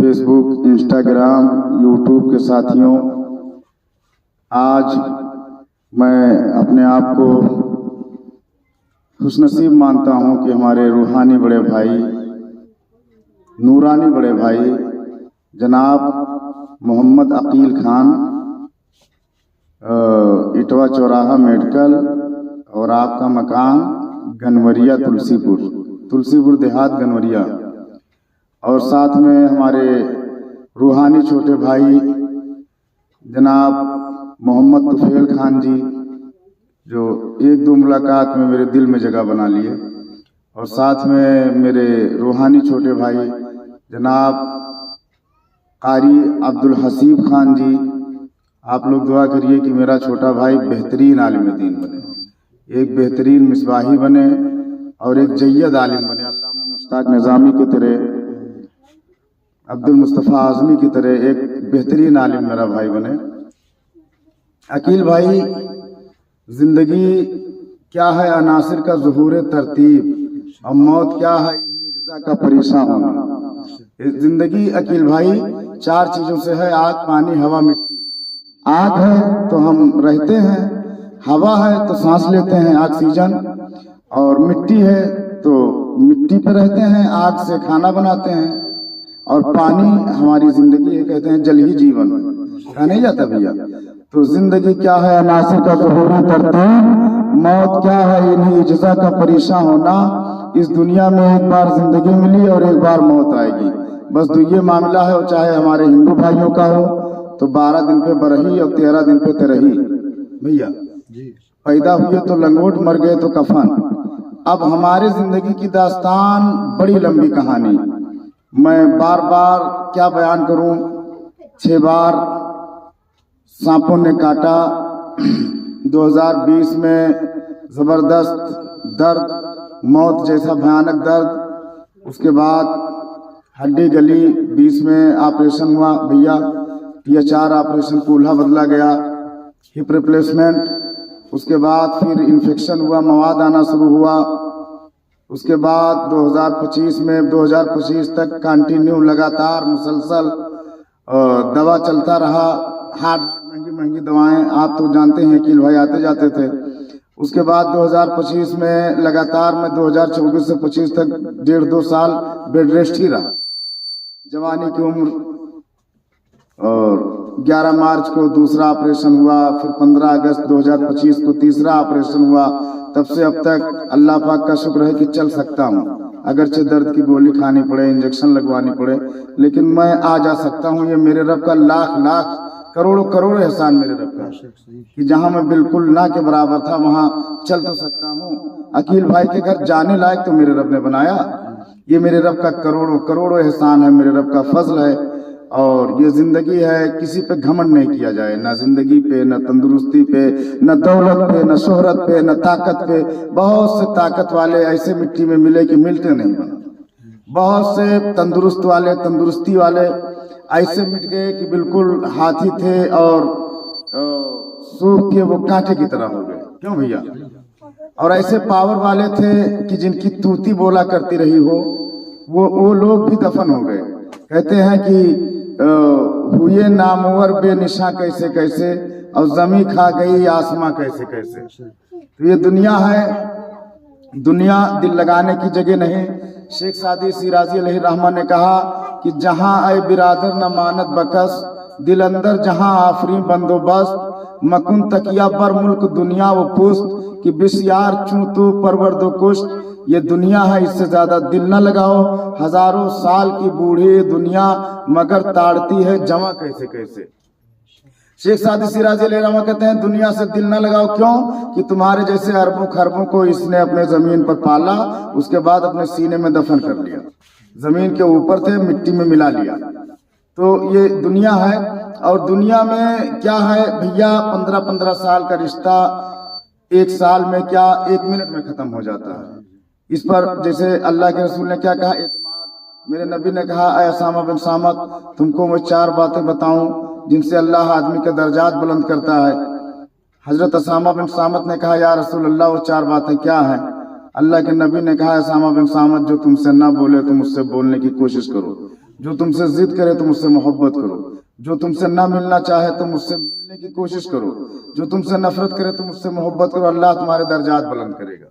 Face book, Instagram, YouTube के साथियों, आज मैं अपने आप को खुशनसीब मानता हूं कि हमारे रूहानी बड़े भाई, नूरानी बड़े भाई जनाब मोहम्मद अकील खान, इटवा चौराहा मेडिकल और आपका मकान गनवरिया तुलसीपुर देहात गनवरिया, और साथ में हमारे रूहानी छोटे भाई जनाब मोहम्मद तुफेल खान जी, जो एक दो मुलाकात में मेरे दिल में जगह बना लिए, और साथ में मेरे रूहानी छोटे भाई जनाब कारी अब्दुल हसीब खान जी। आप लोग दुआ करिए कि मेरा छोटा भाई बेहतरीन आलिम दीन बने, एक बेहतरीन मिसबाही बने और एक जय्यद आलिम बने। अल्लामा मुश्ताक निज़ामी की तरह, अब्दुल मुस्तफ़ा आज़मी की तरह एक बेहतरीन आलिम मेरा भाई बने। अकील भाई, जिंदगी क्या है अनासिर का ज़ुहूर तरतीब, और मौत क्या है इज़्ज़ा का परेशान होना। जिंदगी अकील भाई चार चीज़ों से है, आग, पानी, हवा, मिट्टी। आग है तो हम रहते हैं, हवा है तो सांस लेते हैं ऑक्सीजन, और मिट्टी है तो मिट्टी पे रहते हैं, आग से खाना बनाते हैं, और पानी हमारी जिंदगी है, कहते हैं जल ही जीवन, कहा नहीं जाता भैया। तो जिंदगी क्या है अनासिर का ज़ुहूर तरतीब, मौत क्या है इन्हीं इज्ज़ा का परेशान होना। इस दुनिया में एक बार जिंदगी मिली और एक बार मौत आएगी, बस तो ये मामला है। और चाहे हमारे हिंदू भाइयों का हो तो 12 दिन पे बरही और 13 दिन पे तरही भैया, पैदा हुए तो लंगोट, मर गए तो कफन। अब हमारे जिंदगी की दास्तान बड़ी लंबी कहानी, मैं बार बार क्या बयान करूं। 6 बार सांपों ने काटा, 2020 में जबरदस्त दर्द, मौत जैसा भयानक दर्द। उसके बाद हड्डी गली, 20 में ऑपरेशन हुआ भैया, THR ऑपरेशन, कूल्हा बदला गया, हिप रिप्लेसमेंट। उसके बाद फिर इन्फेक्शन हुआ, मवाद आना शुरू हुआ। उसके बाद 2025 तक कंटिन्यू लगातार मुसलसल दवा चलता रहा। हार्ड महंगी दवाएं, आप तो जानते हैं कि भाई आते जाते थे। उसके बाद 2025 में लगातार मैं 2024 से 25 तक 1.5-2 साल बेड रेस्ट ही रहा। जवानी की उम्र, और 11 मार्च को दूसरा ऑपरेशन हुआ, फिर 15 अगस्त 2025 को तीसरा ऑपरेशन हुआ। तब से अब तक अल्लाह पाक का शुक्र है कि चल सकता हूँ, अगरचे दर्द की गोली खानी पड़े, इंजेक्शन लगवानी पड़े, लेकिन मैं आ जा सकता हूँ। ये मेरे रब का लाख करोड़ों एहसान मेरे रब का, कि जहाँ मैं बिल्कुल ना के बराबर था वहाँ चल तो सकता हूँ। अकील भाई के घर जाने लायक तो मेरे रब ने बनाया। ये मेरे रब का करोड़ों एहसान है, मेरे रब का फजल है। और ये जिंदगी है, किसी पे घमंड नहीं किया जाए, ना जिंदगी पे, ना तंदुरुस्ती पे, न दौलत पे, न शोहरत पे, न ताकत पे। बहुत से ताकत वाले ऐसे मिट्टी में मिले कि मिलते नहीं बने, बहुत से तंदुरुस्ती वाले ऐसे मिट गए कि बिल्कुल हाथी थे और सूख के वो कांटे की तरह हो गए। क्यों भैया? और ऐसे पावर वाले थे कि जिनकी तूती बोला करती रही हो, वो लोग भी दफन हो गए। कहते हैं कि हुए नामवर बेनिशा कैसे कैसे, और जमी खा गई आसमां कैसे कैसे। तो ये दुनिया है, दुनिया दिल लगाने की जगह नहीं। शेख सादी सिराजी अलैहि रहमा ने कहा कि जहां आए बिरादर न मानत बकस, दिल अंदर जहां आफरी बंदोबस्त, मकुन तकिया बर मुल्क दुनिया वो पुस्त, कि बिस्यार चूं तू परवरदो कुश्त। ये दुनिया है, इससे ज्यादा दिल न लगाओ। हजारों साल की बूढ़ी दुनिया मगर ताड़ती है जमा कैसे कैसे। शेख सादी सिराजी अलैहि रहमा कहते हैं दुनिया से दिल न लगाओ। क्यों? कि तुम्हारे जैसे अरबों खरबों को इसने अपने जमीन पर पाला, उसके बाद अपने सीने में दफन कर लिया। जमीन के ऊपर थे, मिट्टी में मिला लिया। तो ये दुनिया है। और दुनिया में क्या है भैया, 15-15 साल का रिश्ता 1 साल में क्या 1 मिनट में खत्म हो जाता है। इस पर जैसे अल्लाह के रसूल ने क्या कहा, एतमाद। मेरे नबी ने कहा, ऐ उसामा बिन सामत, तुमको मैं 4 बातें बताऊं जिनसे अल्लाह आदमी के दर्जात बुलंद करता है। हजरत उसामा बिन सामत ने कहा, या रसूल अल्लाह वो 4 बातें क्या हैं? अल्लाह के नबी ने कहा, उसामा बिन सामत जो तुमसे ना बोले तुम उससे बोलने की कोशिश करो। जो तुमसे जिद करे तुम उससे मोहब्बत करो, जो तुमसे ना मिलना चाहे तुम उससे मिलने की कोशिश करो, जो तुमसे नफरत करे तुम उससे मोहब्बत करो, अल्लाह तुम्हारे दर्जात बुलंद करेगा।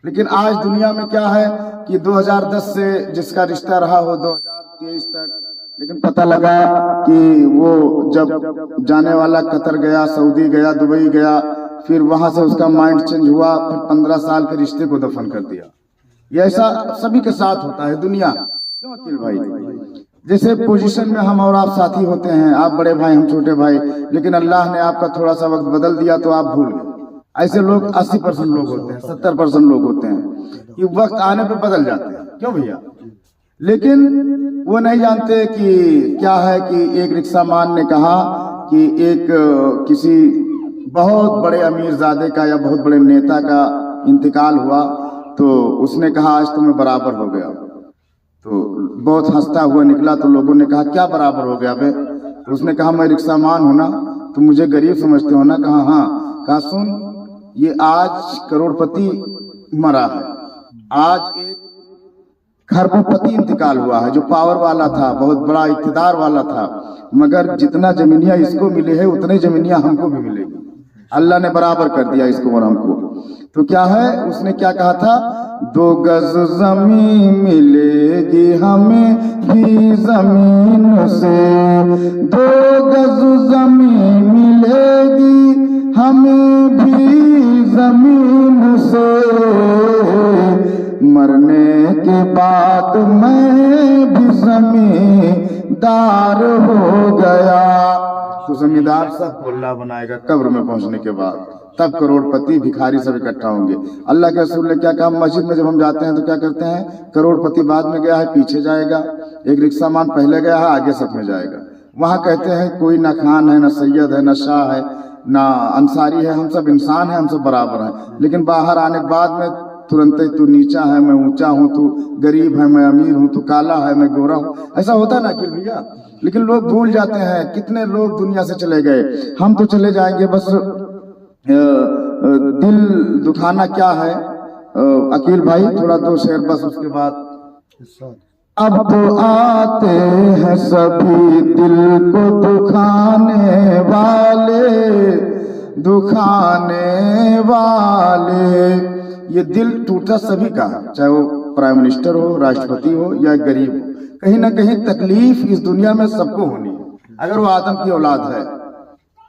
लेकिन आज दुनिया में क्या है कि 2010 से जिसका रिश्ता रहा हो 2023 तक, लेकिन पता लगा कि वो जब जाने वाला कतर गया, सऊदी गया, दुबई गया, फिर वहां से उसका माइंड चेंज हुआ, फिर 15 साल के रिश्ते को दफन कर दिया। ये ऐसा सभी के साथ होता है दुनिया। क्यों अकील भाई? जैसे पोजीशन में हम और आप साथी होते हैं, आप बड़े भाई हम छोटे भाई, लेकिन अल्लाह ने आपका थोड़ा सा वक्त बदल दिया तो आप भूल गए। ऐसे लोग 80% लोग होते हैं, 70% लोग होते हैं कि वक्त आने पे बदल जाते हैं। क्यों भैया? लेकिन वो नहीं जानते कि क्या है कि एक रिक्शा मान ने कहा कि एक किसी बहुत बड़े अमीरजादे का या बहुत बड़े नेता का इंतकाल हुआ, तो उसने कहा आज तो मैं बराबर हो गया। तो बहुत हंसता हुआ निकला, तो लोगों ने कहा क्या बराबर हो गया बे? तो उसने कहा मैं रिक्शा मान हूं ना, तुम मुझे गरीब समझते हो ना? कहा हाँ। कहा सुन, ये आज करोड़पति मरा है, आज एक खरबपति इंतकाल हुआ है जो पावर वाला था, बहुत बड़ा इक़्तिदार वाला था, मगर जितना जमीनिया इसको मिले है उतने जमीनिया हमको भी मिलेगी। अल्लाह ने बराबर कर दिया इसको और हमको। तो क्या है, उसने क्या कहा था? 2 गज जमीन मिलेगी हमें भी जमीन से, 2 गज जमीन मिलेगी हमें भी जमीन से, मरने के बाद मैं भी जमींदार हो गया। तो जमींदार सबको अल्लाह बनाएगा कब्र में पहुंचने के बाद, तब करोड़पति भिखारी सब इकट्ठा होंगे। अल्लाह के रसूल ने क्या कहा? मस्जिद में जब हम जाते हैं तो क्या करते हैं? करोड़पति बाद में गया है पीछे जाएगा, एक रिक्शा मान पहले गया है आगे सब में जाएगा। वहां कहते हैं कोई ना खान है, ना सैयद है, ना शाह है, ना अंसारी है, हम सब इंसान हैं, हम सब बराबर हैं। लेकिन बाहर आने के बाद में तुरंत ही तू नीचा है, मैं ऊंचा हूं, तू गरीब है, मैं अमीर हूं, तू काला है, मैं गोरा हूं। ऐसा होता है ना अकील भैया? लेकिन लोग भूल जाते हैं, कितने लोग दुनिया से चले गए, हम तो चले जाएंगे। बस दिल दुखाना क्या है अकील भाई? थोड़ा 2 शेर बस, उसके बाद अब तो आते हैं सभी दिल को दुखाने वाले, दुखाने वाले। ये दिल टूटा सभी का, चाहे वो प्राइम मिनिस्टर हो, राष्ट्रपति हो या गरीब हो, कहीं ना कहीं तकलीफ इस दुनिया में सबको होनी है। अगर वो आदम की औलाद है,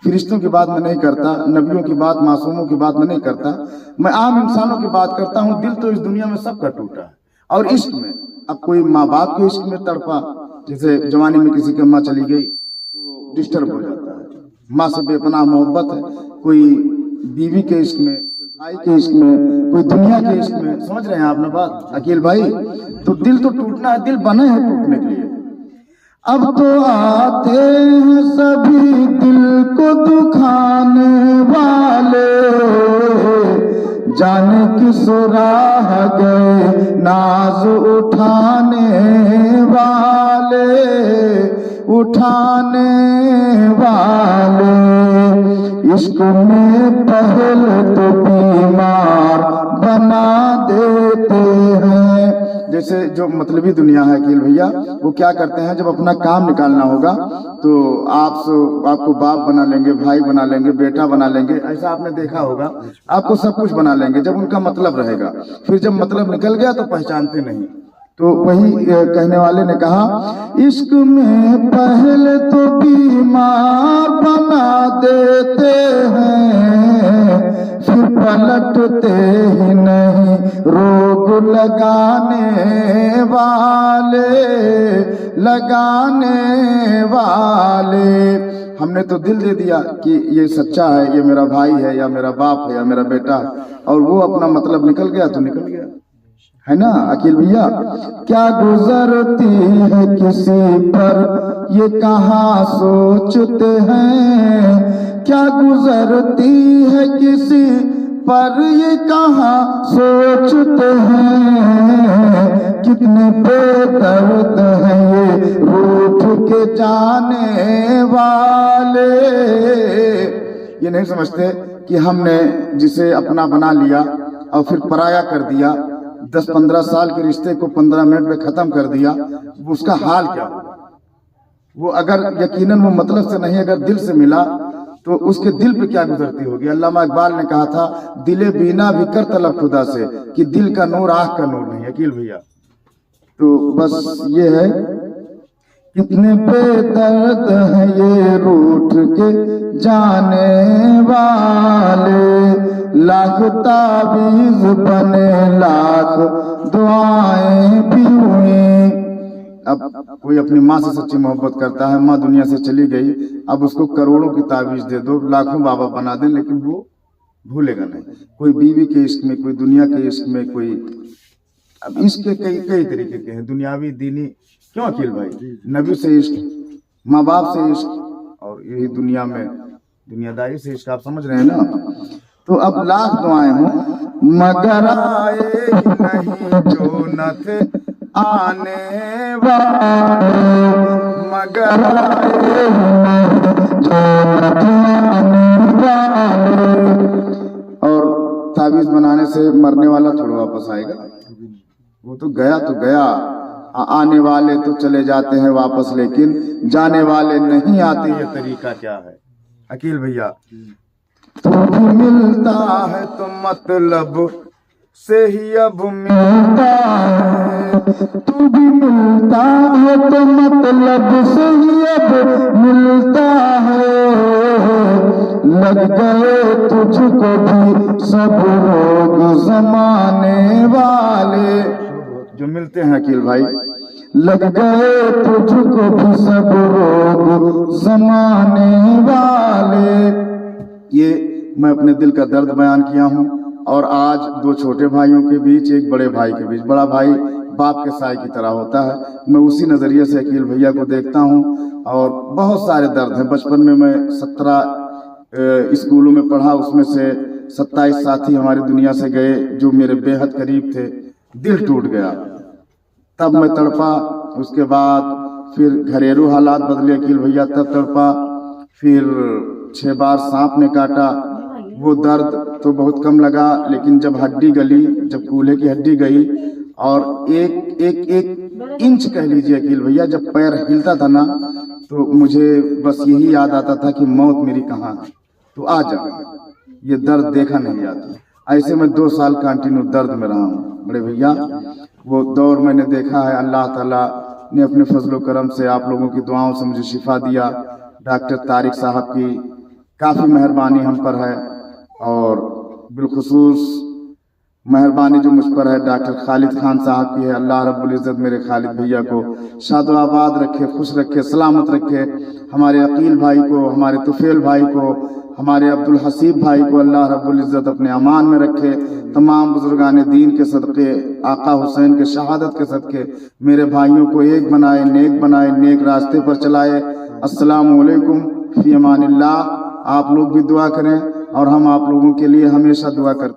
फरिश्तों की बात मैं नहीं करता, नबियों की बात, मासूमों की बात मैं नहीं करता, मैं आम इंसानों की बात करता हूँ। दिल तो इस दुनिया में सबका टूटा है। और इश्क में, अब कोई माँ बाप के इश्क में तड़पा, जैसे जवानी में किसी की माँ चली गई तो डिस्टर्ब हो जाता है, माँ से बेपनाह मोहब्बत है। कोई बीवी के इश्क में, भाई के इश्क में, कोई दुनिया के इश्क में, समझ रहे हैं आप ना बात अकील भाई? तो दिल तो टूटना है, दिल बने हैं टूटने के लिए। अब तो आते हैं सभी दिल को दुखाने वाले, जाने किस राह गए नाज उठाने वाले, उठाने वाले। इश्क में पहले तो बीमार बना देते हैं। जैसे जो मतलबी दुनिया है अकील भैया, वो क्या करते हैं, जब अपना काम निकालना होगा तो आपको बाप बना लेंगे, भाई बना लेंगे, बेटा बना लेंगे, ऐसा आपने देखा होगा। आपको सब कुछ बना लेंगे जब उनका मतलब रहेगा, फिर जब मतलब निकल गया तो पहचानते नहीं। तो वही कहने वाले ने कहा, इश्क में पहले तो बीमार बना देते हैं, फिर पलटते ही नहीं रोग लगाने वाले, लगाने वाले। हमने तो दिल दे दिया कि ये सच्चा है, ये मेरा भाई है या मेरा बाप है या मेरा बेटा है, और वो अपना मतलब निकल गया तो निकल गया, है ना अकील भैया? क्या गुजरती है किसी पर ये कहाँ सोचते हैं, क्या गुजरती है किसी पर ये कहाँ सोचते हैं, कितने बेदर्द हैं ये रूठ के जाने वाले। ये नहीं समझते कि हमने जिसे अपना बना लिया और फिर पराया कर दिया, 10-15 साल के रिश्ते को 15 मिनट में खत्म कर दिया, उसका हाल क्या होगा? वो अगर यकीनन वो मतलब से नहीं, अगर दिल से मिला तो उसके दिल पे क्या गुजरती होगी। अल्लामा इकबाल ने कहा था, दिले बीना भी कर तलब खुदा से कि दिल का नूर आँख का नूर नहीं। अकील भैया, तो बस ये है, कितने बेदर्द हैं ये रूठ के जाने वाले, लाख ताबीज बने लाख दुआएं भी हुई। अब कोई अपनी माँ से सच्ची मोहब्बत करता है, माँ दुनिया से चली गई, अब उसको करोड़ों की ताबीज दे दो, लाखों बाबा बना दें, लेकिन वो भूलेगा नहीं। कोई बीवी के इश्क में, कोई दुनिया के इश्क में, कोई अब इश्क के कई तरीके के हैं, दुनियावी दीनी। क्यों अकील भाई? नबी से इश्क, माँ बाप से इश्क, और यही दुनिया में दुनियादारी से इश्क। आप समझ रहे हैं ना? तो अब लाख दुआएं हों मगर आए नहीं जो न थे आने वाले, मगर आए जो न थे आने वाले। और ताबीज बनाने से मरने वाला थोड़ा वापस आएगा, वो तो गया तो गया। आने वाले तो चले जाते हैं वापस, लेकिन जाने वाले नहीं आते। ये तरीका क्या है अकील भैया? तू भी मिलता है तो मतलब से ही अब मिलता है, तू भी मिलता है तो मतलब से ही अब मिलता है। लग गए तुझको भी सब लोग जमाने वाले जो मिलते हैं अकील भाई, लग गए तुझको भी सब लोग जमाने वाले। ये मैं अपने दिल का दर्द बयान किया हूँ। और आज दो छोटे भाइयों के बीच, एक बड़े भाई के बीच, बड़ा भाई बाप के साए की तरह होता है, मैं उसी नजरिए से अकील भैया को देखता हूँ। और बहुत सारे दर्द हैं। बचपन में मैं 17 स्कूलों में पढ़ा, उसमें से 27 साथी हमारी दुनिया से गए जो मेरे बेहद करीब थे। दिल टूट गया, तब मैं तड़पा। उसके बाद फिर घरेलू हालात बदले अकील भैया, तब तड़पा। फिर 6 बार सांप ने काटा, वो दर्द तो बहुत कम लगा, लेकिन जब हड्डी गली, जब कूल्हे की हड्डी गई और एक इंच कह लीजिए अकील भैया, जब पैर हिलता था ना, तो मुझे बस यही याद आता था कि मौत मेरी कहाँ है, तो आ जा। ये दर्द देखा नहीं जाता। ऐसे में 2 साल कंटिन्यू दर्द में रहा हूँ बड़े भैया। वो दौर मैंने देखा है। अल्लाह ताला ने अपने फजलो करम से, आप लोगों की दुआओं से मुझे शिफा दिया। डॉक्टर तारिक साहब की काफ़ी मेहरबानी हम पर है, और बिलखुसूस मेहरबानी जो मुझ पर है डॉक्टर खालिद खान साहब की है। अल्लाह रब्बुल इज़्ज़त मेरे खालिद भैया को शादो आबाद रखे, खुश रखे, सलामत रखे। हमारे अकील भाई को, हमारे तुफेल भाई को, हमारे अब्दुल हसीब भाई को अल्लाह रब्बुल इज़्ज़त अपने अमान में रखे। तमाम बुजुर्गान दीन के सदक़े, आका हुसैन के शहादत के सदक़े मेरे भाइयों को एक बनाए, नेक रास्ते पर चलाए। अस्सलामु अलैकुम, फ़ी अमानिल्लाह। आप लोग भी दुआ करें और हम आप लोगों के लिए हमेशा दुआ करते हैं।